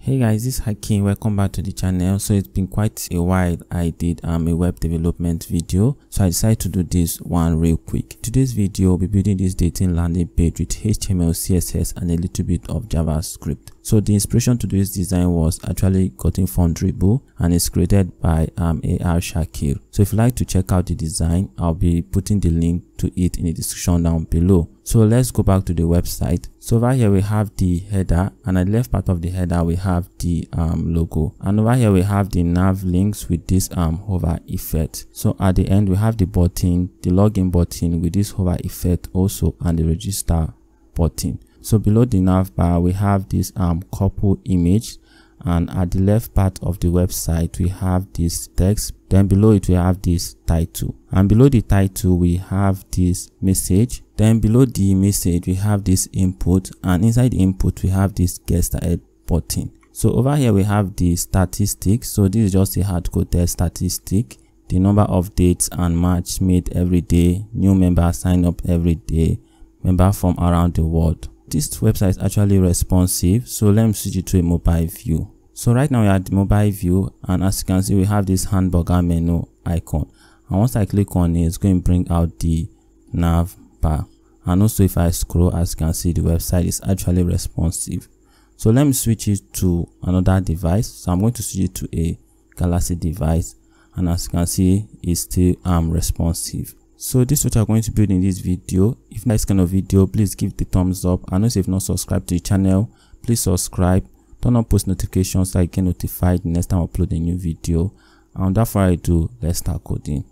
Hey guys, this is Hakim. Welcome back to the channel. So it's been quite a while I did a web development video, so I decided to do this one real quick. Today's video will be building this dating landing page with HTML, CSS and a little bit of JavaScript. So the inspiration to do this design was actually gotten from Dribble and it's created by AR Shakir. So if you'd like to check out the design, I'll be putting the link to it in the description down below. So let's go back to the website. So over here we have the header, and at the left part of the header we have the logo, and over here we have the nav links with this hover effect. So at the end we have the button, the login button with this hover effect also, and the register button. So below the nav bar we have this couple image, and at the left part of the website we have this text. Then below it we have this title, and below the title we have this message. Then below the message we have this input, and inside the input we have this get started button. So over here we have the statistics. So this is just a hard-coded statistic, the number of dates and match made every day, new members sign up every day, member from around the world. This website is actually responsive, so let me switch it to a mobile view. So right now we are at the mobile view, and as you can see we have this hamburger menu icon, and once I click on it, it's going to bring out the nav bar. And also if I scroll, as you can see, the website is actually responsive. So let me switch it to another device. So I'm going to switch it to a Galaxy device, and as you can see it's still responsive. So this is what I'm going to build in this video. If you like this kind of video, please give the thumbs up, and also if you've not subscribed to the channel, please subscribe, turn on post notifications so I get notified the next time I upload a new video. And without further ado, let's start coding.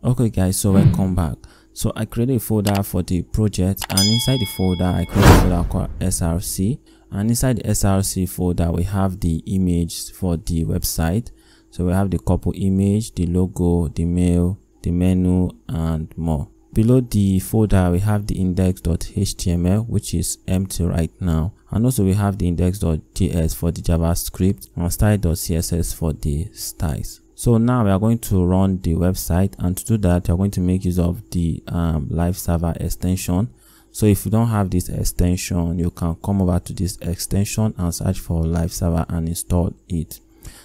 Okay guys, so welcome back. So I created a folder for the project, and inside the folder I created a folder called SRC, and inside the SRC folder we have the image for the website. So we have the couple image, the logo, the mail, the menu and more. Below the folder we have the index.html, which is empty right now, and also we have the index.js for the JavaScript and style.css for the styles. So now we are going to run the website, and to do that we are going to make use of the live server extension. So if you don't have this extension, you can come over to this extension and search for live server and install it.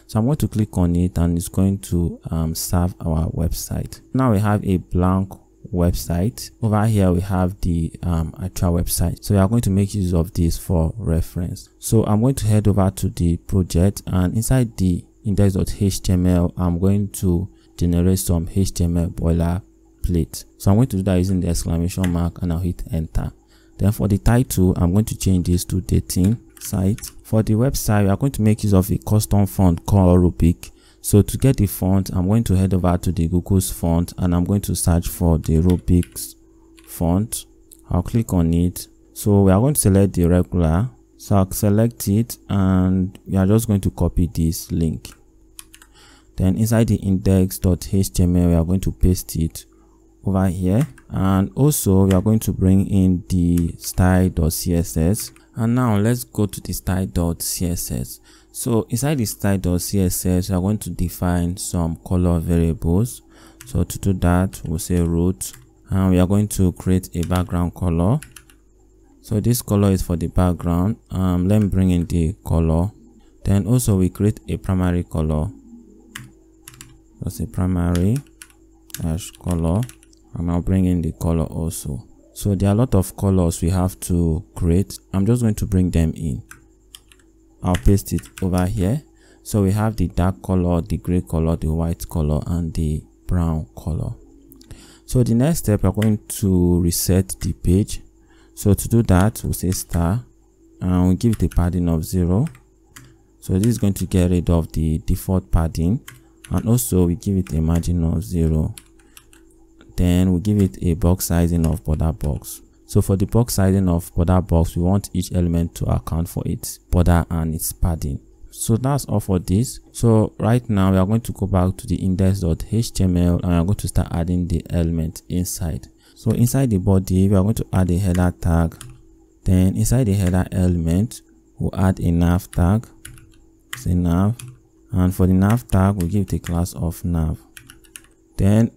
So I'm going to click on it, and it's going to serve our website. Now we have a blank website. Over here we have the actual website, so we are going to make use of this for reference. So I'm going to head over to the project, and inside the index.html I'm going to generate some HTML boilerplate. So I'm going to do that using the exclamation mark, and I'll hit enter. Then for the title I'm going to change this to dating site. For the website we are going to make use of a custom font called Rubik. So to get the font, I'm going to head over to the Google's font, and I'm going to search for the Rubik's font. I'll click on it. So we are going to select the regular. So I'll select it, and we are just going to copy this link. Then inside the index.html we are going to paste it over here, and also we are going to bring in the style.css. And now let's go to the style.css. So inside the style.css we are going to define some color variables. So to do that we'll say root, and we are going to create a background color. So this color is for the background. Let me bring in the color. Then also we create a primary color. That's a primary color, and I'll bring in the color also. So there are a lot of colors we have to create. I'm just going to bring them in. I'll paste it over here. So we have the dark color, the gray color, the white color and the brown color. So the next step, we're going to reset the page. So to do that we'll say star, and we'll give it a padding of 0. So this is going to get rid of the default padding, and also we give it a margin of 0. Then we give it a box sizing of border box. So for the box sizing of border box, we want each element to account for its border and its padding. So that's all for this. So right now we are going to go back to the index.html, and we are going to start adding the element inside. So inside the body we are going to add a header tag. Then inside the header element we'll add a nav tag, say nav, and for the nav tag we'll give it a class of nav. Then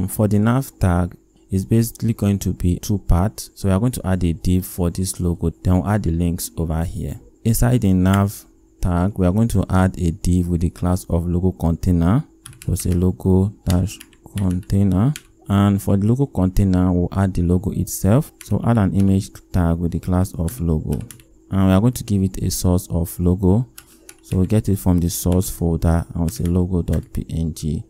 for the nav tag, is basically going to be two parts. So we are going to add a div for this logo, then we'll add the links over here. Inside the nav tag, we are going to add a div with the class of logo container. So say logo dash container, and for the logo container we'll add the logo itself. So add an image tag with the class of logo, and we are going to give it a source of logo. So we get it from the source folder, and we'll say logo.png,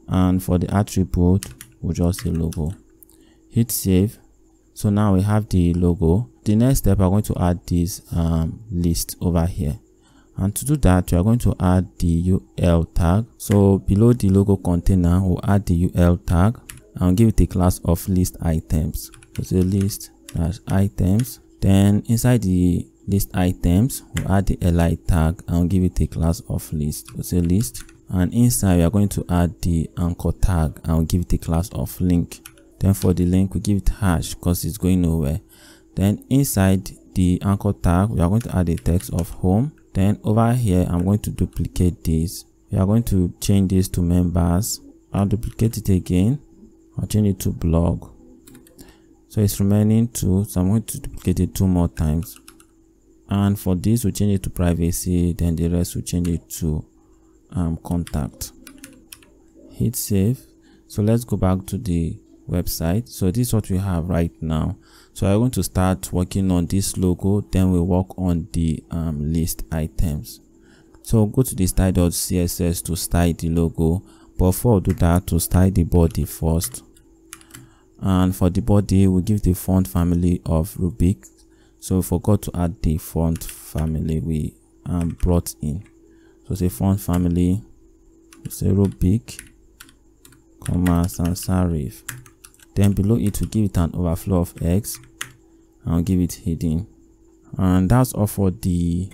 and for the attribute we'll just say logo. Hit save. So now we have the logo. The next step, we're going to add this list over here, and to do that we are going to add the UL tag. So below the logo container we'll add the UL tag and give it a class of list items. So say list dash items. Then inside the list items we'll add the li tag and give it a class of list. So say list, and inside we are going to add the anchor tag and we'll give it a class of link. Then for the link we give it hash because it's going nowhere. Then inside the anchor tag we are going to add a text of home. Then over here I'm going to duplicate this. We are going to change this to members. I'll duplicate it again. I'll change it to blog. So it's remaining 2, so I'm going to duplicate it 2 more times. And for this we'll change it to privacy, then the rest we'll change it to contact. Hit save. So let's go back to the website. So this is what we have right now. So I'm going to start working on this logo, then we'll work on the list items. So go to the style.css to style the logo, but before we do that, to style the body first. And for the body we'll give the font family of Rubik. So we forgot to add the font family we brought in. So say font family, say Rubik, sans serif. Then below it we give it an overflow of X and we'll give it hidden. And that's all for the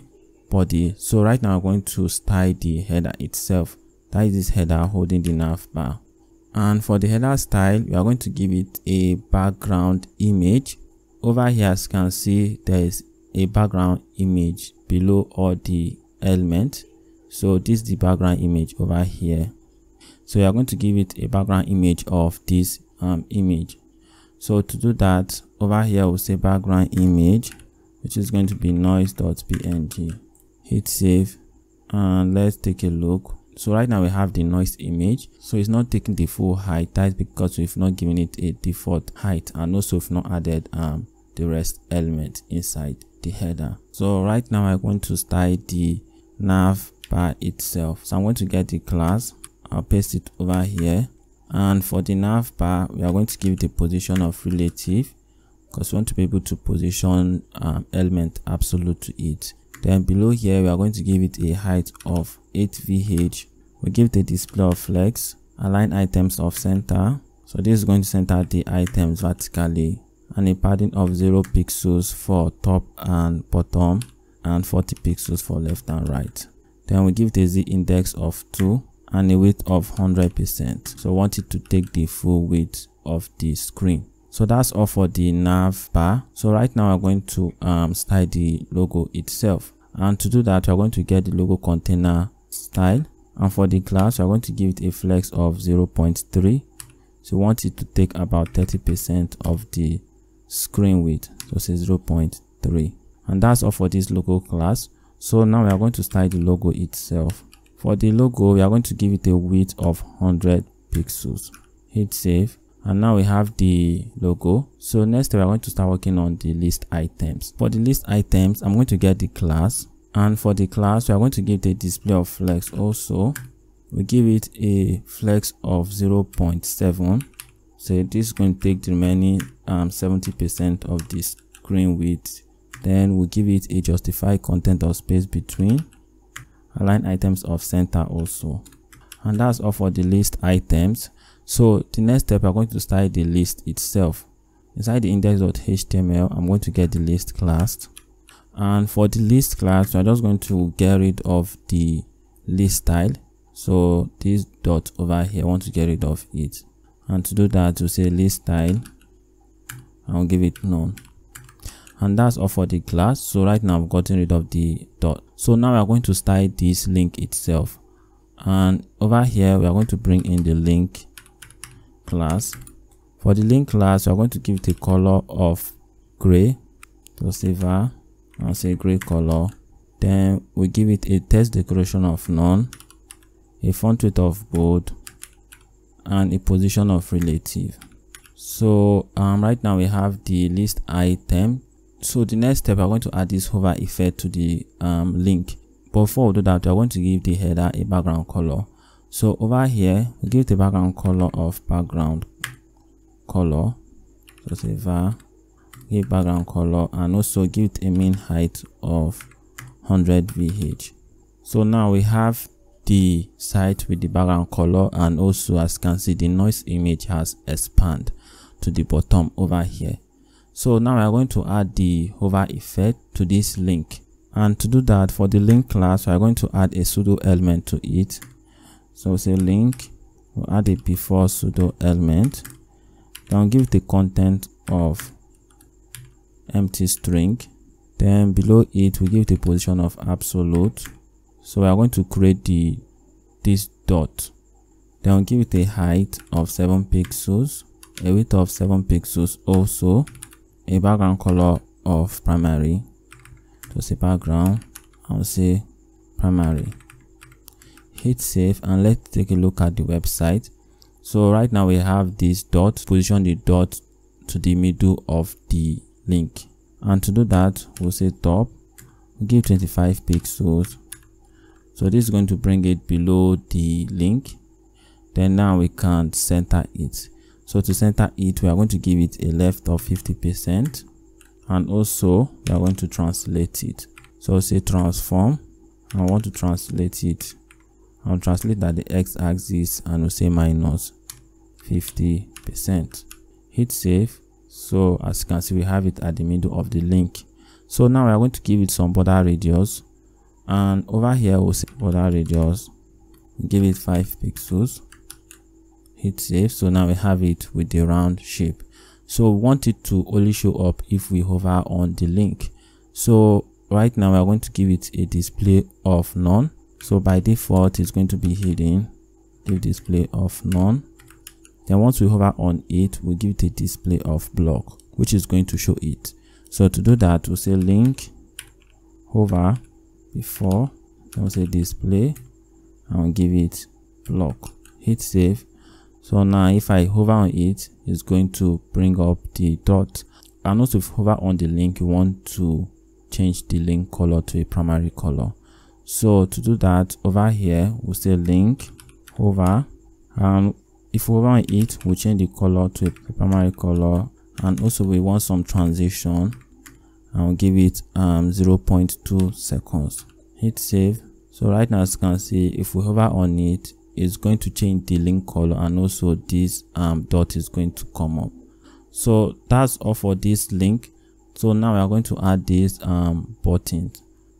body. So right now I'm going to style the header itself. That is this header holding the nav bar. And for the header style we are going to give it a background image. Over here as you can see there is a background image below all the elements. So this is the background image over here. So we are going to give it a background image of this image. So to do that, over here we'll say background image, which is going to be noise.png. Hit save and let's take a look. So right now we have the noise image. So it's not taking the full height. That's because we've not given it a default height, and also we've not added the rest element inside the header. So right now I'm going to style the nav bar itself. So I'm going to get the class, I'll paste it over here, and for the nav bar we are going to give it a position of relative because we want to be able to position element absolute to it. Then below here we are going to give it a height of 8 VH. We give it a display of flex, align items off center. So this is going to center the items vertically, and a padding of 0 pixels for top and bottom and 40 pixels for left and right. Then we give it a Z index of 2 and a width of 100%. So we want it to take the full width of the screen. So that's all for the nav bar. So right now we're going to style the logo itself, and to do that we're going to get the logo container style, and for the class we're going to give it a flex of 0.3. so we want it to take about 30% of the screen width, so say 0.3. and that's all for this logo class. So now we are going to style the logo itself. For the logo we are going to give it a width of 100 pixels. Hit save. And now we have the logo. So next we are going to start working on the list items. For the list items I'm going to get the class, and for the class we are going to give it a display of flex. Also we give it a flex of 0.7. so this is going to take the remaining 70% of the screen width. Then we'll give it a justify content of space between, align items off center also. And that's all for the list items. So the next step, I'm going to style the list itself. Inside the index.html, I'm going to get the list class. And for the list class, we're just going to get rid of the list style. So this dot over here, I want to get rid of it. And to do that, we'll say list style. I'll give it none. And that's all for the class. So right now I've gotten rid of the dot. So now we're going to style this link itself. And over here, we are going to bring in the link class. For the link class, we are going to give it a color of gray. So say var and say gray color. Then we give it a text decoration of none, a font weight of bold, and a position of relative. So right now we have the list item. So the next step, we are going to add this hover effect to the link. But before we do that, we are going to give the header a background color. So over here, we give the background color of background color. So say var, give background color, and also give it a mean height of 100 VH. So now we have the site with the background color, and also as you can see, the noise image has expanded to the bottom over here. So now we are going to add the hover effect to this link, and to do that, for the link class, we are going to add a pseudo element to it. So say link, we'll add a before pseudo element, then give it the content of empty string. Then below it, we give it a position of absolute. So we are going to create this dot. Then we'll give it a height of 7 pixels, a width of 7 pixels, also a background color of primary. So say background, I'll say primary. Hit save, and let's take a look at the website. So right now we have this dot. Position the dot to the middle of the link, and to do that, we'll say top, we'll give 25 pixels. So this is going to bring it below the link. Then now we can center it. So to center it, we are going to give it a left of 50%, and also we are going to translate it. So say transform, I want to translate it. I'll translate that the x-axis, and we'll say minus 50%. Hit save. So as you can see, we have it at the middle of the link. So now we are going to give it some border radius, and over here we'll say border radius, give it 5 pixels. Hit save. So now we have it with the round shape. So we want it to only show up if we hover on the link. So right now we are going to give it a display of none. So by default, it's going to be hidden. Give display of none. Then once we hover on it, we'll give it a display of block, which is going to show it. So to do that, we'll say link, hover before, then we'll say display, and we'll give it block. Hit save. So now if I hover on it, it's going to bring up the dot. And also if you hover on the link, you want to change the link color to a primary color. So to do that, over here we'll say link, hover, and if we hover on it, we'll change the color to a primary color, and also we want some transition, and we'll give it 0.2 seconds. Hit save. So right now, as you can see, if we hover on it, it's going to change the link color, and also this dot is going to come up. So that's all for this link. So now we are going to add this button.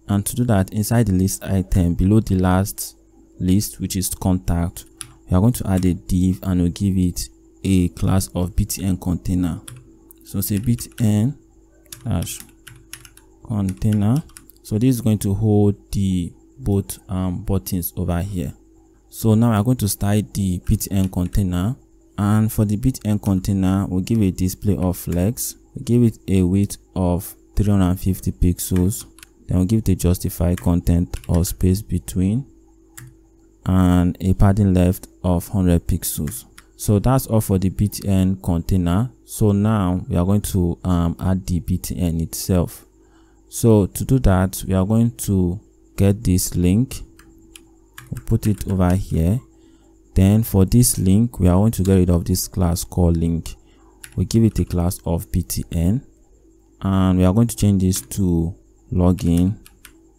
And to do that, inside the list item below the last list, which is contact, we are going to add a div, and we'll give it a class of btn container. So say btn dash container. So this is going to hold the both buttons over here. So now we are going to style the btn container, and for the btn container, we'll give a display of flex. We'll give it a width of 350 pixels. Then we'll give it a justify content or space between, and a padding left of 100 pixels. So that's all for the btn container. So now we are going to add the btn itself. So to do that, we are going to get this link, we'll put it over here. Then for this link, we are going to get rid of this class called link. We give it a class of btn, and we are going to change this to login.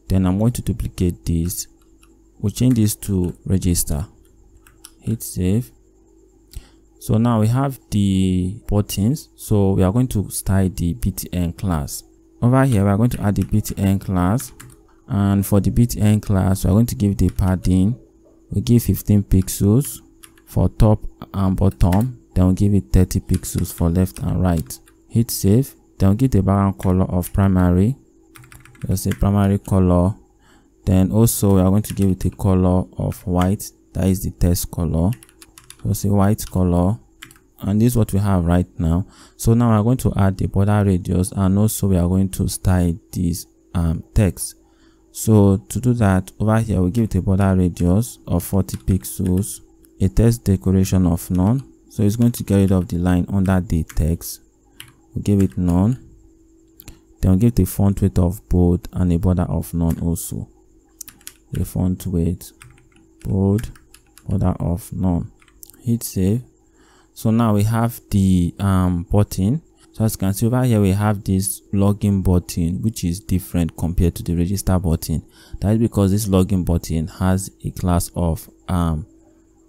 Then I'm going to duplicate this. We'll change this to register. Hit save. So now we have the buttons. So we are going to style the btn class. Over here, we are going to add the btn class, and for the btn class, we are going to give it a padding. We give 15 pixels for top and bottom. Then we'll give it 30 pixels for left and right. Hit save. Then we'll give the background color of primary. Let's say primary color. Then also we are going to give it a color of white, that is the text color. So say white color, and this is what we have right now. So now we're going to add the border radius, and also we are going to style this text. So to do that, over here we give it a border radius of 40 pixels, a text decoration of none. So it's going to get rid of the line under the text. We'll give it none. Then we'll give it a font weight of bold and a border of none also. A font weight, bold, border of none. Hit save. So now we have the button. So as you can see over here, we have this login button, which is different compared to the register button. That is because this login button has a class of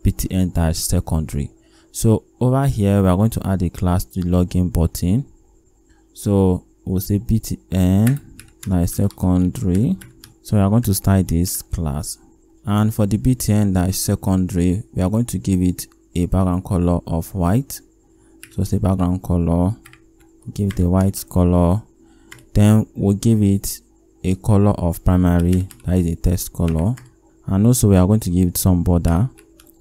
btn-secondary. So over here, we are going to add a class to the login button. So we'll say btn-secondary. So we are going to style this class. And for the btn-secondary, we are going to give it a background color of white. So say background color, give it a white color. Then we'll give it a color of primary, that is a text color. And also we are going to give it some border.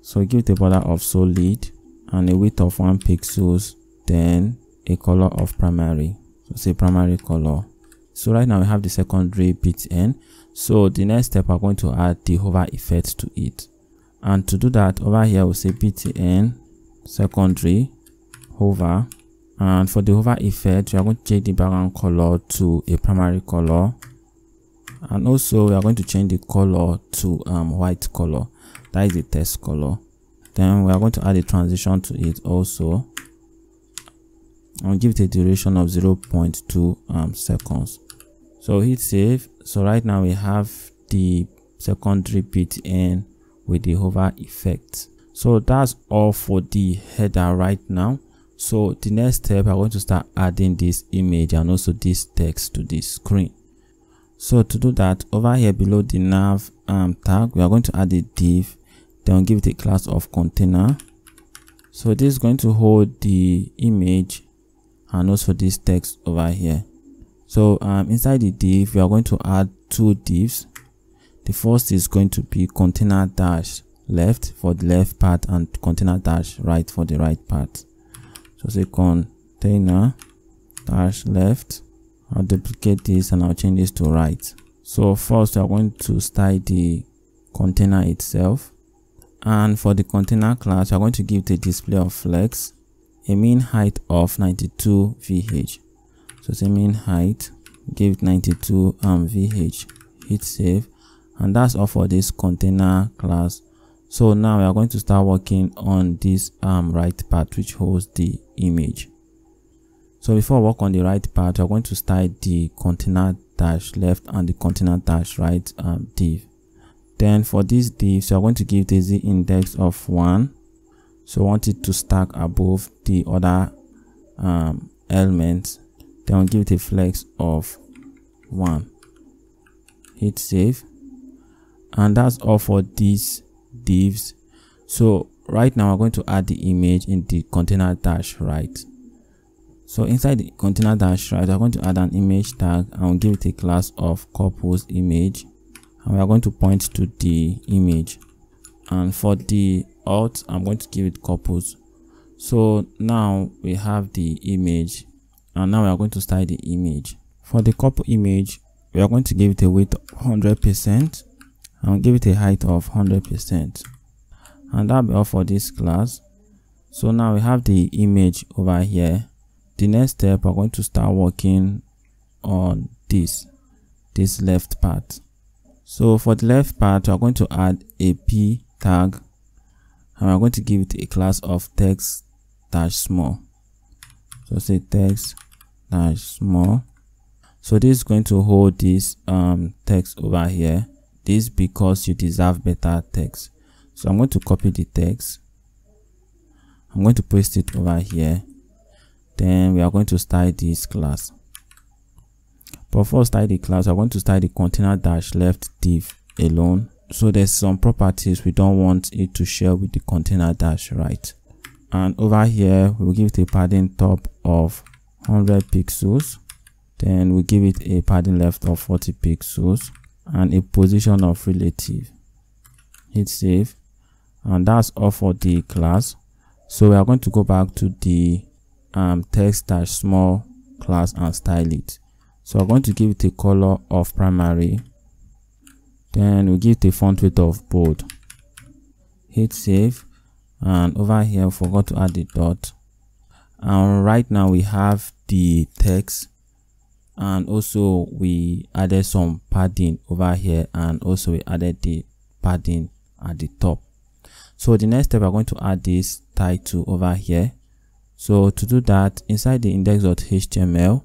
So give it a border of solid and a width of 1 pixels, then a color of primary. So say primary color. So right now we have the secondary btn. So the next step, we're going to add the hover effect to it. And to do that, over here we'll say btn secondary hover. And for the hover effect, we are going to change the background color to a primary color. And also we are going to change the color to white color, that is the text color. Then we are going to add a transition to it also, and give it a duration of 0.2 seconds. So hit save. So right now we have the secondary btn with the hover effect. So that's all for the header right now. So the next step, I'm going to start adding this image and also this text to the screen. So to do that, over here below the nav tag, we are going to add a div. Then we'll give it a class of container. So this is going to hold the image and also this text over here. So inside the div, we are going to add two divs. The first is going to be container dash left for the left part and container dash right for the right part. So say container dash left. I'll duplicate this and I'll change this to right. So first we are going to style the container itself. And for the container class, we are going to give it a display of flex, a mean height of 92 VH. So say mean height, give it 92 VH. Hit save. And that's all for this container class. So now we are going to start working on this right part which holds the image. So before we work on the right part, we are going to style the container dash left and the container dash right div. Then for this div, so we are going to give the z index of 1. So we want it to stack above the other elements. Then we'll give it a flex of 1. Hit save. And that's all for these divs. So right now we're going to add the image in the container dash right. So inside the container dash right, we're going to add an image tag and we'll give it a class of corpus image, and we are going to point to the image. And for the alt, I'm going to give it corpus. So now we have the image, and now we are going to style the image. For the corpus image, we are going to give it a width of 100% and give it a height of 100%. And that'll be all for this class. So now we have the image over here. The next step, we're going to start working on this left part. So for the left part, we're going to add a p tag, and we're going to give it a class of text dash small. So say text dash small. So this is going to hold this text over here. This because you deserve better text. So I'm going to copy the text. I'm going to paste it over here. Then we are going to style this class. But before style the class, we're going to style the container dash left div alone. So there's some properties we don't want it to share with the container dash right. And over here, we'll give it a padding top of 100 pixels. Then we'll give it a padding left of 40 pixels and a position of relative. Hit save. And that's all for the class. So we are going to go back to the text-small class and style it. So I'm going to give it a color of primary, then we give it a font weight of bold, hit save, and over here we forgot to add the dot. And right now we have the text, and also we added some padding over here, and also we added the padding at the top. So the next step, we're going to add this title over here. So to do that, inside the index.html,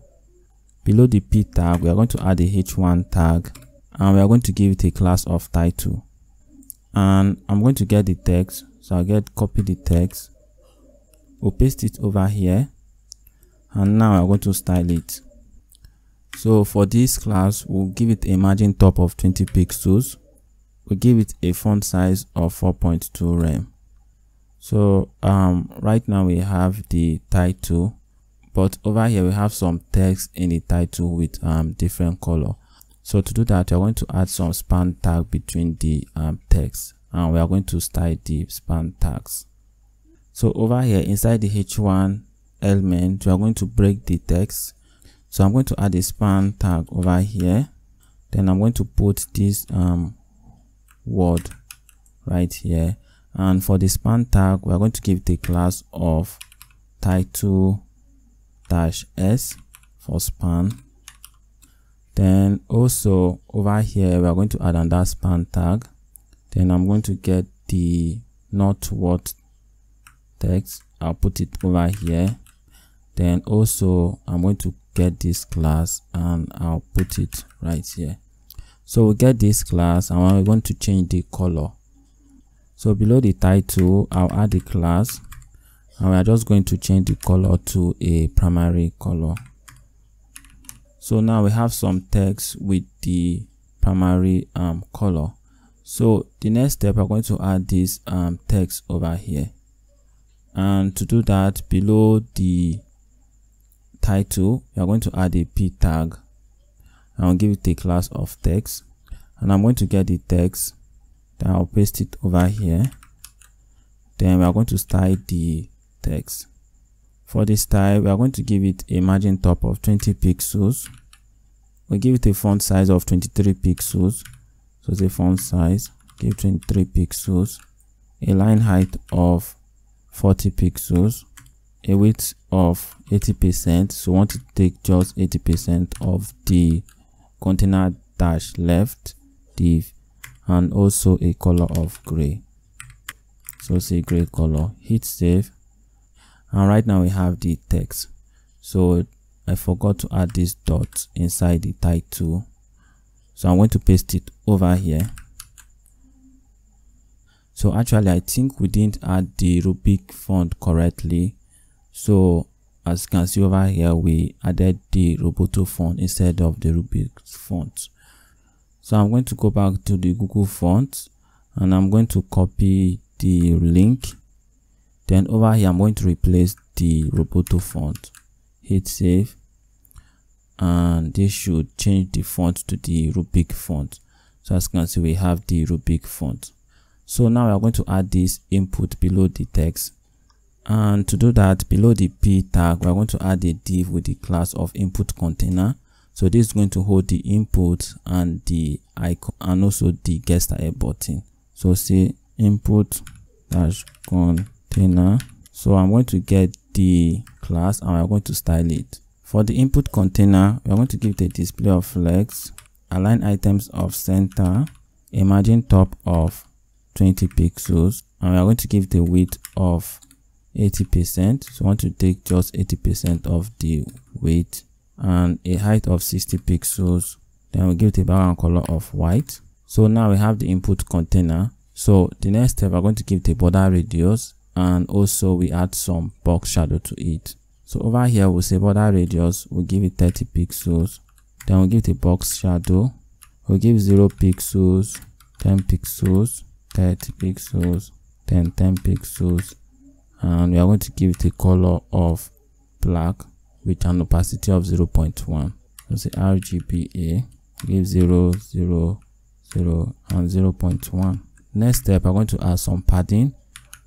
below the p tag, we are going to add the h1 tag, and we are going to give it a class of title. And I'm going to get the text, so I'll copy the text, we'll paste it over here, and now I'm going to style it. So for this class, we'll give it a margin top of 20 pixels. We'll give it a font size of 4.2 rem. So right now we have the title, but over here we have some text in the title with different color. So to do that, we're going to add some span tag between the text, and we are going to style the span tags. So over here inside the h1 element, we are going to break the text. So I'm going to add a span tag over here, then I'm going to put this word right here, and for the span tag we are going to give it a class of title-s for span. Then also over here we are going to add another span tag. Then I'm going to get the not what text, I'll put it over here. Then also I'm going to get this class and I'll put it right here. So we get this class, and we're going to change the color. So below the title, I'll add the class, and we are just going to change the color to a primary color. So now we have some text with the primary color. So the next step, we're going to add this text over here. And to do that, below the title, we are going to add a p tag. I'll give it a class of text, and I'm going to get the text, then I'll paste it over here. Then we are going to style the text. For the style, we are going to give it a margin top of 20 pixels. We'll give it a font size of 23 pixels. So the font size, give 23 pixels, a line height of 40 pixels, a width of 80%. So we want to take just 80% of the container dash left div, and also a color of gray. So say gray color, hit save, and right now we have the text. So I forgot to add this dot inside the title, so I'm going to paste it over here. So actually I think we didn't add the rubric font correctly. So as you can see over here, we added the Roboto font instead of the rubric font. So I'm going to go back to the Google font, and I'm going to copy the link. Then over here I'm going to replace the Roboto font, hit save, and this should change the font to the rubric font. So as you can see, we have the rubric font. So now we are going to add this input below the text. And to do that, below the p tag, we are going to add a div with the class of input container. So this is going to hold the input and the icon, and also the get started button. So say input dash container. So I'm going to get the class, and we're going to style it. For the input container, we're going to give it a display of flex, align items of center, a margin top of 20 pixels, and we are going to give it a width of 80%. So I want to take just 80% of the weight, and a height of 60 pixels. Then we'll give it a background color of white. So now we have the input container. So the next step, we're going to give it a border radius, and also we add some box shadow to it. So over here we'll say border radius, we'll give it 30 pixels. Then we'll give it a box shadow, we'll give 0 pixels, 10 pixels, 30 pixels, then 10 pixels, and we are going to give it a color of black with an opacity of 0.1. So say RGBA, give 0, 0, 0, and 0.1. Next step, I'm going to add some padding.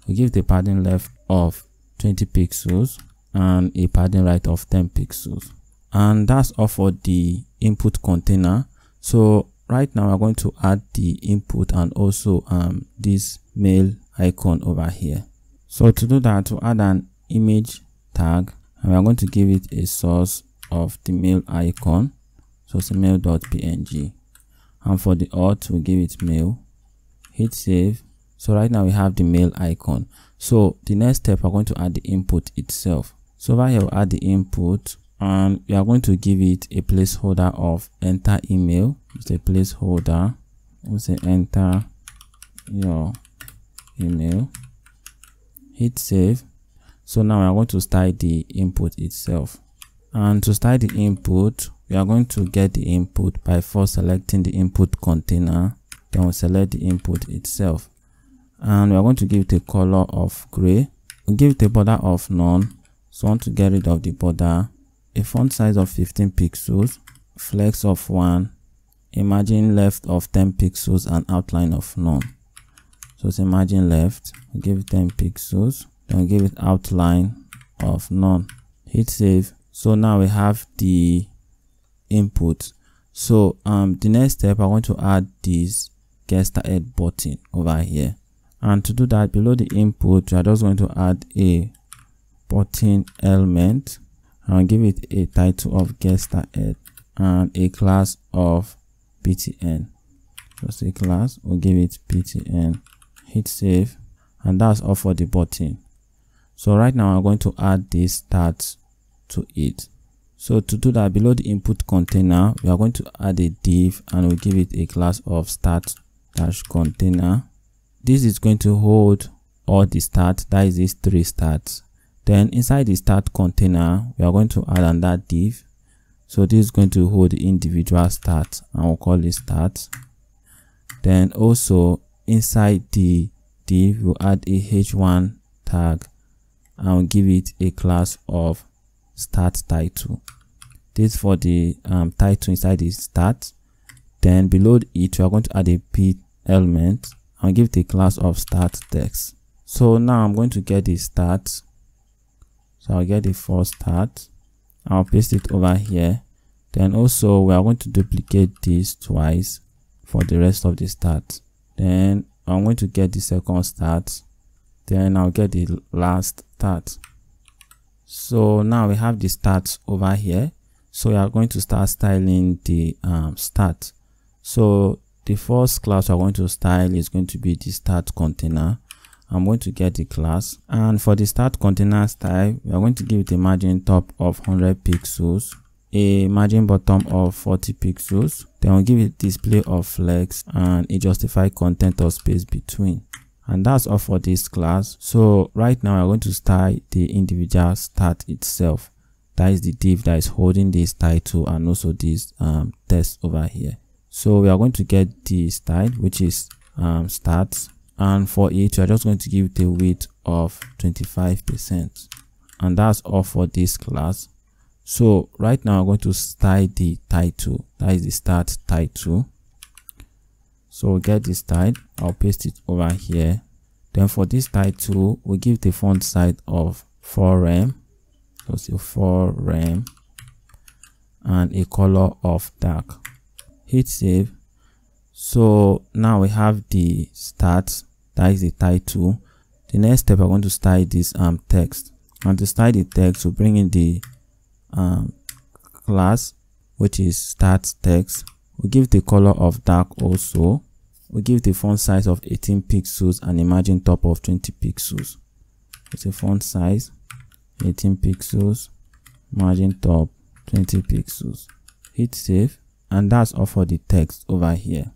We give the padding length of 20 pixels and a padding right of 10 pixels. And that's all for the input container. So right now we're going to add the input and also this mail icon over here. So to do that, to add an image tag, and we're going to give it a source of the mail icon. So it's a mail.png, and for the auth we'll give it mail. Hit save. So right now we have the mail icon. So the next step, we're going to add the input itself. So over here we'll add the input, and we are going to give it a placeholder of enter email. It's a placeholder. We'll say enter your email. Hit save. So now we are going to style the input itself. And to style the input, we are going to get the input by first selecting the input container. Then we'll select the input itself. And we are going to give it a color of gray. We'll give it a border of none. So I want to get rid of the border. A font size of 15 pixels. Flex of 1. A margin left of 10 pixels and outline of none. So it's a margin left. We'll give it 10 pixels. Then give it outline of none. Hit save. So now we have the input. So the next step, I want to add this get started button over here. And to do that, below the input, we are just going to add a button element and give it a title of get started and a class of btn. Just a class, we'll give it btn. Hit save, and that's all for the button. So right now I'm going to add this start to it. So to do that, below the input container, we are going to add a div and we'll give it a class of start-container. This is going to hold all the start, that is these 3 starts. Then inside the start container, we are going to add another div. So this is going to hold the individual start and we'll call it start. Then also inside the div, we'll add a h1 tag and we'll give it a class of start title. This for the title inside the start. Then below it, we are going to add a p element and give it a class of start text. So now I'm going to get the start. So I'll get the first start. I'll paste it over here. Then also we are going to duplicate this twice for the rest of the start. Then I'm going to get the second start. Then I'll get the last start. So now we have the start over here. So we are going to start styling the start. So the first class we're going to style is going to be the start container. I'm going to get the class, and for the start container style, we are going to give it a margin top of 100 pixels, a margin bottom of 40 pixels. Then we'll give it display of flex and a justified content of space between. And that's all for this class. So right now we're going to style the individual start itself. That is the div that is holding this title and also this text over here. So we are going to get the style, which is start, and for it we are just going to give it a width of 25%. And that's all for this class. So right now I'm going to style the title, that is the start title. So we'll get the style, I'll paste it over here. Then for this title, we'll give the font size of 4 rem. So 4 rem and a color of dark. Hit save. So now we have the start, that is the title. The next step, we're going to style this text. And to style the text, we'll bring in the class, which is start text. We'll give the color of dark also. We'll give the font size of 18 pixels and a margin top of 20 pixels. It's a font size 18 pixels, margin top 20 pixels. Hit save, and that's all for the text over here.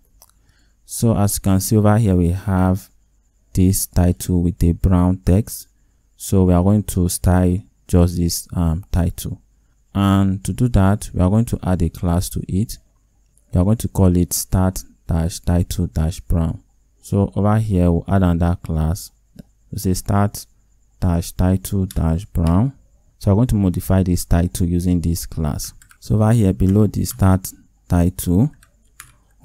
So as you can see over here, we have this title with a brown text. So we are going to style just this title, and to do that, we are going to add a class to it. We are going to call it start-title-brown. So over here we'll add another class. We'll say start-title-brown. So I'm going to modify this title using this class. So over here below the start title,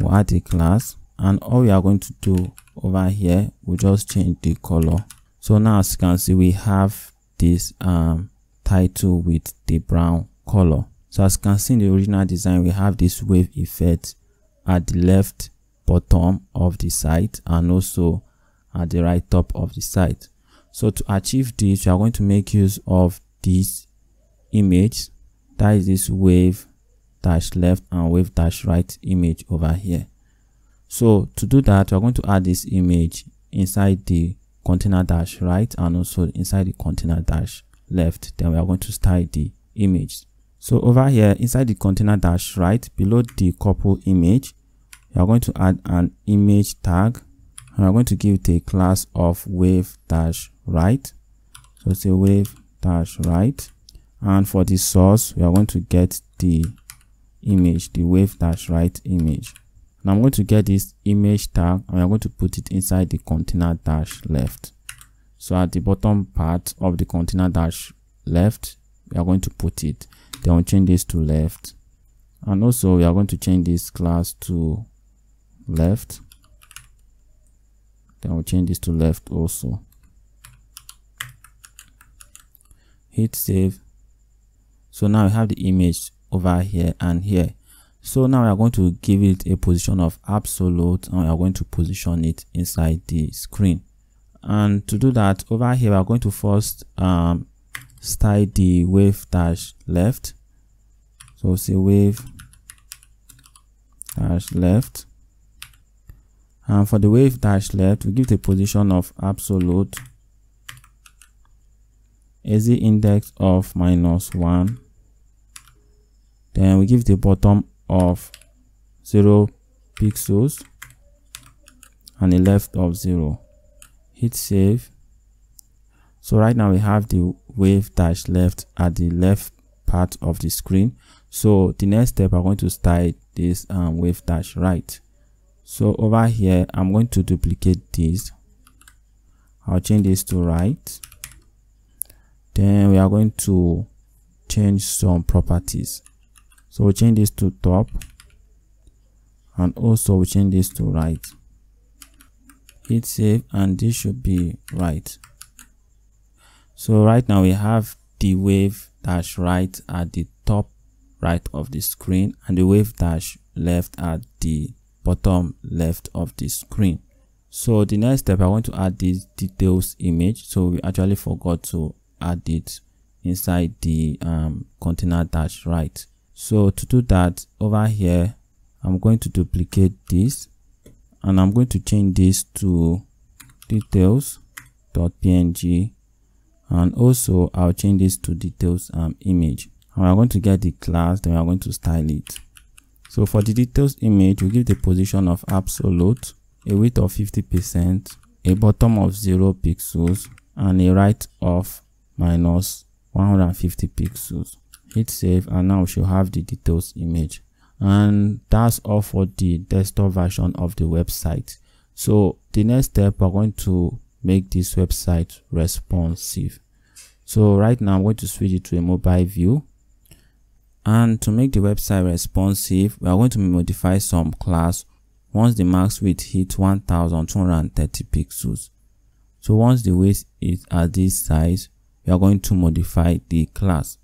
we'll add a class, and all we are going to do over here, we'll just change the color. So now as you can see, we have this title with the brown color. So as you can see in the original design, we have this wave effect at the left bottom of the site and also at the right top of the site. So to achieve this, we are going to make use of this image, that is this wave dash left and wave dash right image over here. So to do that, we are going to add this image inside the container dash right and also inside the container dash left. Then we are going to style the image. So over here inside the container dash right, below the couple image, we are going to add an image tag and we are going to give it a class of wave dash right. So say wave dash right, and for the source we are going to get the image, the wave dash right image. And I'm going to get this image tag and I'm going to put it inside the container dash left. So at the bottom part of the container dash left, we are going to put it. Then we'll change this to left, and also we are going to change this class to left. Then we'll change this to left also. Hit save. So now we have the image over here and here. So now we are going to give it a position of absolute and we are going to position it inside the screen. And to do that, over here we are going to first style the wave dash left. So say wave dash left, and for the wave dash left we give it a position of absolute, z index of -1, then we give it a bottom of 0 pixels and a left of 0. Hit save. So right now we have the wave dash left at the left part of the screen. So the next step, I'm going to style this wave dash right. So over here I'm going to duplicate this. I'll change this to right. Then we are going to change some properties. So we'll change this to top and also we'll change this to right. Hit save and this should be right. So right now we have the wave dash right at the top right of the screen and the wave dash left at the bottom left of the screen. So the next step, I want to add this details image. So we actually forgot to add it inside the container dash right. So to do that, over here I'm going to duplicate this and I'm going to change this to details.png, and also I'll change this to details image, and we're going to get the class, then we're going to style it. So for the details image, we give the position of absolute, a width of 50%, a bottom of 0 pixels, and a right of -150 pixels. Hit save and now we should have the details image. And that's all for the desktop version of the website. So the next step, we're going to make this website responsive. So right now I'm going to switch it to a mobile view, and to make the website responsive, we are going to modify some class once the max width hits 1230 pixels. So once the width is at this size, we are going to modify the class.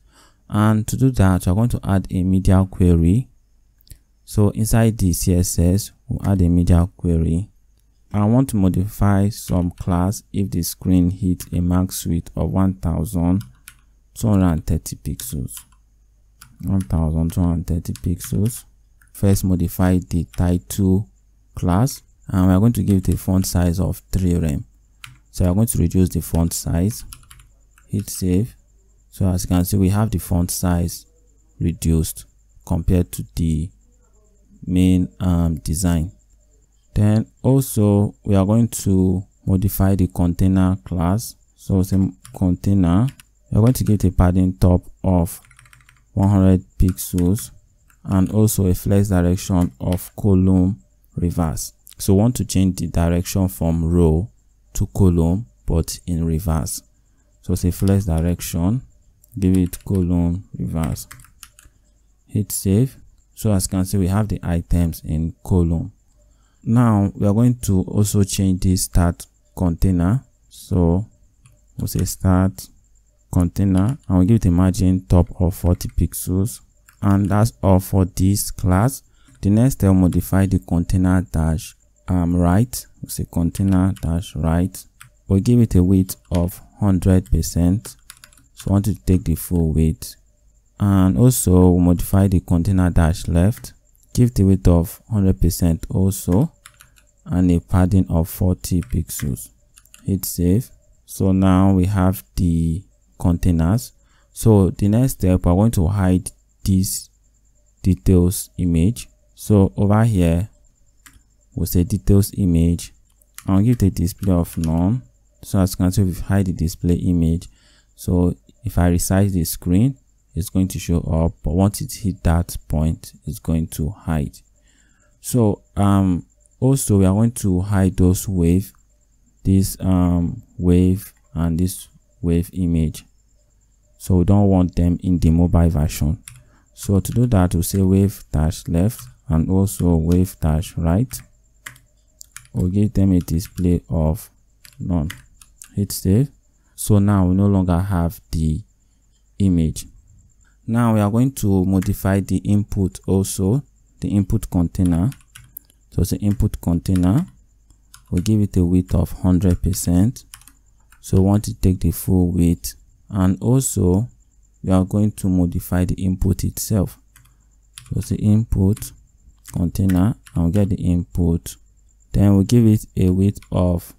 And to do that, we are going to add a media query. So inside the CSS, we'll add a media query. I want to modify some class if the screen hits a max width of 1230 pixels. 1230 pixels. First modify the title class, and we're going to give it a font size of 3 rem. So we're going to reduce the font size. Hit save. So as you can see, we have the font size reduced compared to the main design. Then also we are going to modify the container class. So same container, we are going to give it a padding top of 100 pixels and also a flex direction of column reverse. So we want to change the direction from row to column but in reverse. So say flex direction, give it column reverse. Hit save. So as you can see, we have the items in column. Now we are going to also change this start container. So we'll say start container, and we'll give it a margin top of 40 pixels. And that's all for this class. The next step, modify the container dash right. We'll say container dash right. We'll give it a width of 100%. So I want to take the full width. And also we'll modify the container dash left. Give the width of 100% also, and a padding of 40 pixels. Hit save. So now we have the containers. So the next step, we're going to hide this details image. So over here we'll say details image, and we'll give it a display of none. So as you can see, we've hide the display image. So if I resize the screen, it's going to show up, but once it hit that point, it's going to hide. So also we are going to hide those wave, this wave and this wave image. So we don't want them in the mobile version. So to do that, we'll say wave dash left and also wave dash right. We'll give them a display of none. Hit save. So now we no longer have the image. Now we are going to modify the input also, the input container. So it's an input container. We'll give it a width of 100%. So we want to take the full width, and also we are going to modify the input itself. So it's the input container, and we'll get the input. Then we'll give it a width of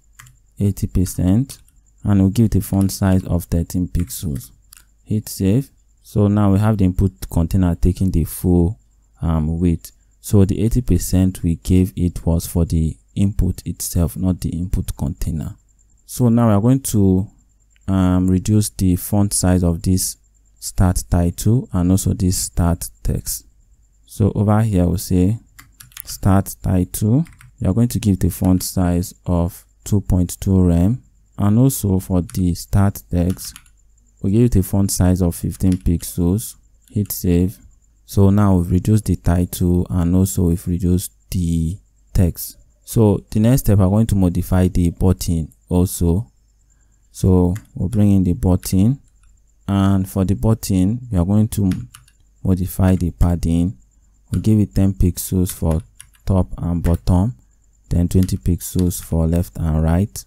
80%, and we'll give it a font size of 13 pixels. Hit save. So now we have the input container taking the full width. So the 80% we gave it was for the input itself, not the input container. So now we are going to reduce the font size of this start title and also this start text. So over here we'll say start title. We are going to give the font size of 2.2 rem, and also for the start text we'll give it a font size of 15 pixels. Hit save. So now we've reduced the title and also we've reduced the text. So the next step, we're going to modify the button also. So we'll bring in the button, and for the button we are going to modify the padding. We'll give it 10 pixels for top and bottom, then 20 pixels for left and right.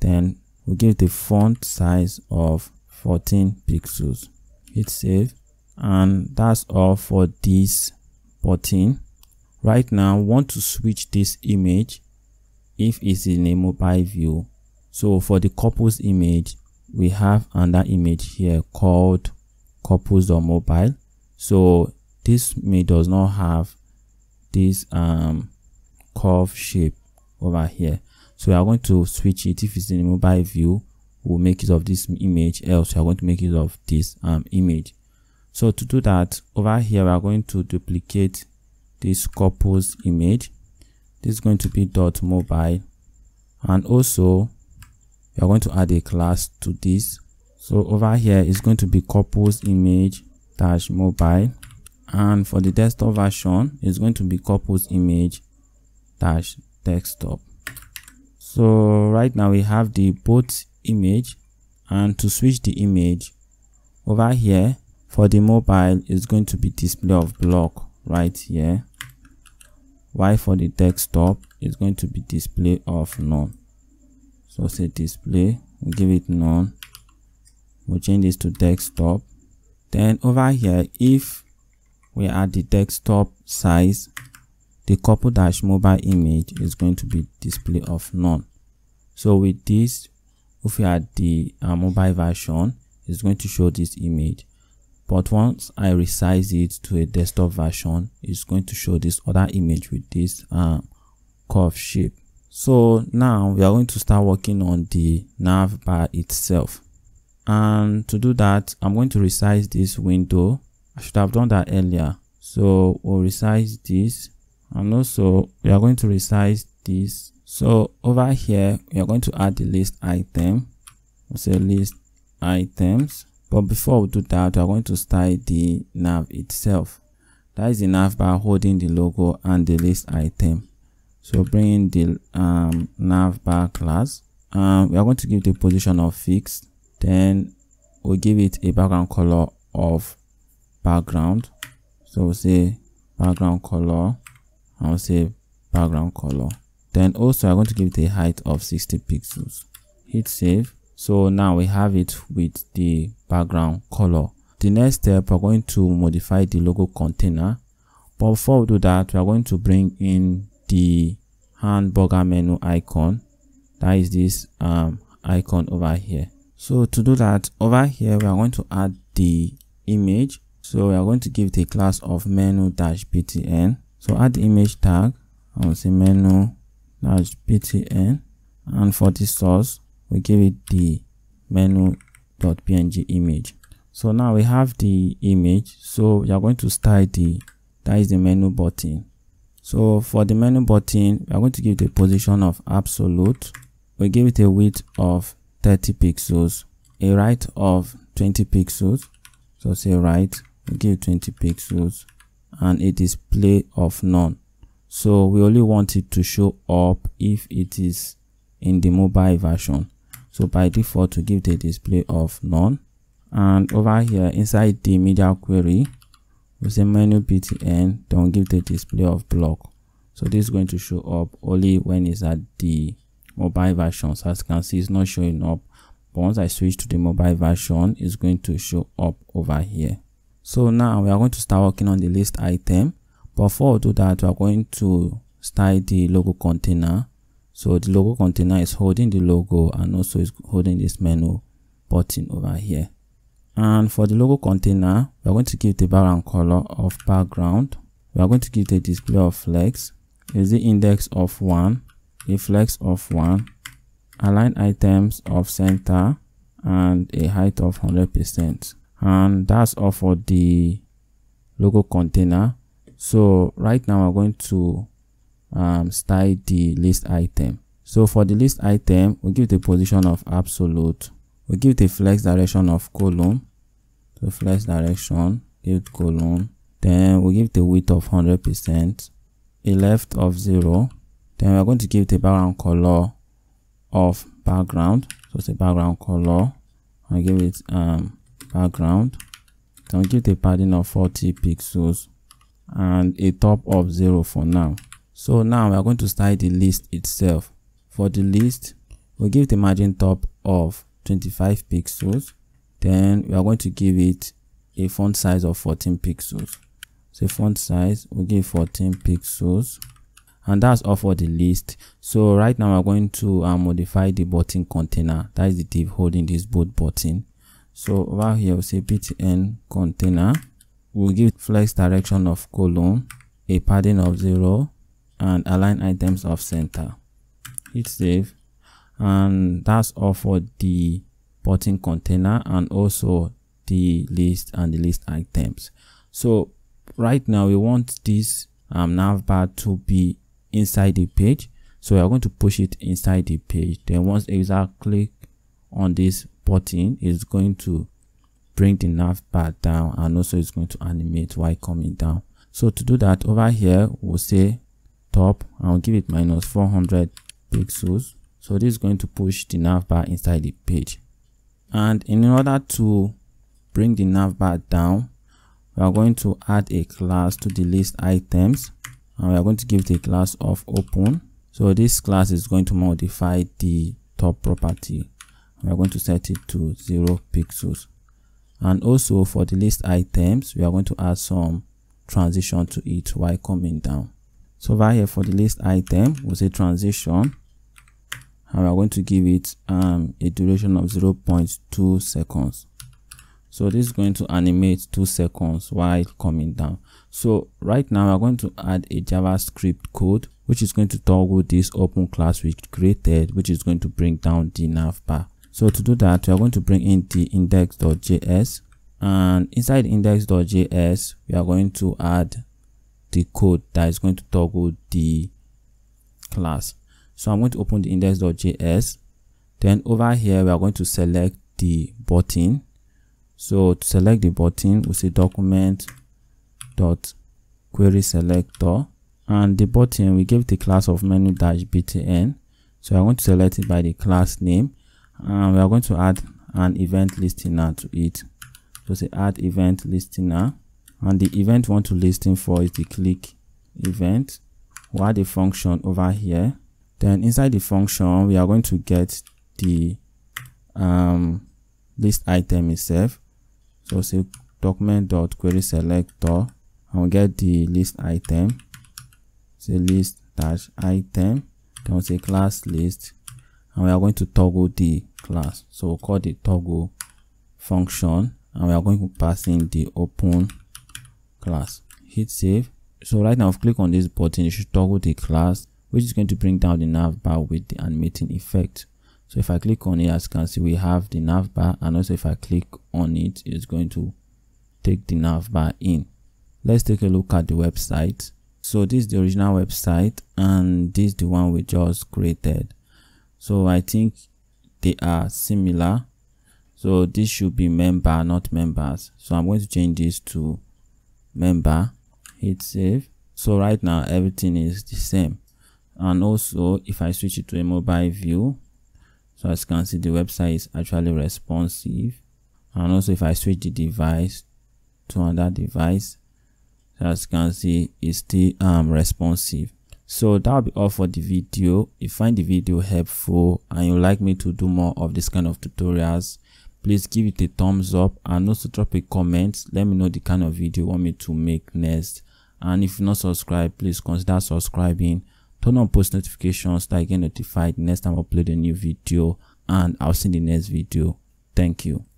Then we'll give it a font size of 14 pixels. Hit save. And that's all for this button. Right now we want to switch this image if it's in a mobile view. So for the couples image, we have another image here called couples.mobile. So this image does not have this curve shape over here. So we are going to switch it. If it's in a mobile view, we'll make use of this image, else we are going to make use of this image. So to do that, over here we are going to duplicate this couples image. This is going to be .mobile, and also we are going to add a class to this. So over here is going to be couples image dash mobile, and for the desktop version it's going to be couples image dash desktop. So right now we have the both image, and to switch the image, over here for the mobile is going to be display of block right here, while for the desktop is going to be display of none. So say display, we'll give it none. We'll change this to desktop. Then over here, if we add the desktop size, the couple dash mobile image is going to be display of none. So with this, if we add the mobile version, it's going to show this image, but once I resize it to a desktop version, it's going to show this other image with this curve shape. So now we are going to start working on the nav bar itself, and to do that I'm going to resize this window. I should have done that earlier. So we'll resize this, and also we are going to resize this. So over here we are going to add the list item. We'll say list items, but before we do that we are going to style the nav itself. That is the nav bar holding the logo and the list item. So bring in the nav bar class. We are going to give the position of fixed, then we'll give it a background color of background. So we'll say background color, and we'll say background color. Then also I'm going to give it a height of 60 pixels. Hit save. So now we have it with the background color. The next step, we're going to modify the logo container. But before we do that, we are going to bring in the hamburger menu icon. That is this icon over here. So to do that, over here we are going to add the image. So we are going to give it a class of menu-btn. So add the image tag. I will say menu-btn, and for the source we give it the menu.png image. So now we have the image. So we are going to style that is the menu button. So for the menu button, we are going to give it a position of absolute. We give it a width of 30 pixels, a right of 20 pixels. So say right, we give it 20 pixels, and a display of none. So we only want it to show up if it is in the mobile version. So by default, we give it a display of none. And over here inside the media query, we say menu btn, then we'll give it a display of block. So this is going to show up only when it's at the mobile version. So as you can see, it's not showing up, but once I switch to the mobile version, it's going to show up over here. So now we are going to start working on the list item. But before we do that, we are going to style the logo container. So the logo container is holding the logo and also is holding this menu button over here. And for the logo container, we are going to give the background color of background. We are going to give the display of flex. Is the index of 1, a flex of 1, align items of center, and a height of 100%. And that's all for the logo container. So right now we're going to style the list item. So for the list item, we'll give the position of absolute. We'll give the flex direction of column. So flex direction, give it column. Then we'll give the width of 100%, a left of 0. Then we're going to give the background color of background. So it's a background color. I'll give it background. Then we'll give the padding of 40 pixels and a top of 0 for now. So now we are going to style the list itself. For the list, we'll give the margin top of 25 pixels. Then we are going to give it a font size of 14 pixels. So font size, we'll give 14 pixels. And that's all for the list. So right now we're going to modify the button container. That is the div holding this bold button. So over here we'll say btn container. We'll give flex direction of column, a padding of 0, and align items of center. Hit save. And that's all for the button container and also the list and the list items. So right now we want this nav bar to be inside the page. So we are going to push it inside the page. Then once a user click on this button, it's going to bring the nav bar down, and also it's going to animate while coming down. So to do that, over here we'll say top, and we'll give it minus 400 pixels. So this is going to push the nav bar inside the page. And in order to bring the nav bar down, we are going to add a class to the list items, and we are going to give it a class of open. So this class is going to modify the top property. We are going to set it to 0 pixels. And also for the list items, we are going to add some transition to it while coming down. So over here for the list item, we'll say transition, and we are going to give it a duration of 0.2 seconds. So this is going to animate 2 seconds while coming down. So right now we are going to add a JavaScript code which is going to toggle this open class we created, which is going to bring down the nav bar. So to do that, we are going to bring in the index.js, and inside index.js we are going to add the code that is going to toggle the class. So I'm going to open the index.js. Then over here we are going to select the button. So to select the button, we'll say document.query selector, and the button we give the class of menu-btn. So I'm going to select it by the class name, and we are going to add an event listener to it. So say add event listener, and the event we want to listen for is the click event. We'll add a function over here. Then inside the function, we are going to get the list item itself. So say document.querySelector, and we get the list item. Say list-item. Then we'll say class list, and we are going to toggle the class. So we'll call the toggle function, and we are going to pass in the open class. Hit save. So right now, if you click on this button, you should toggle the class, which is going to bring down the nav bar with the animating effect. So if I click on it, as you can see, we have the nav bar, and also if I click on it, it's going to take the nav bar in. Let's take a look at the website. So this is the original website, and this is the one we just created. So I think they are similar. So this should be member, not members. So I'm going to change this to member. Hit save. So right now everything is the same. And also if I switch it to a mobile view, so as you can see, the website is actually responsive. And also if I switch the device to another device, so as you can see, it's still responsive. So that will be all for the video. If you find the video helpful and you would like me to do more of this kind of tutorials, please give it a thumbs up, and also drop a comment. Let me know the kind of video you want me to make next. And if you're not subscribed, please consider subscribing. Turn on post notifications so that you get notified next time I upload a new video, and I'll see you in the next video. Thank you.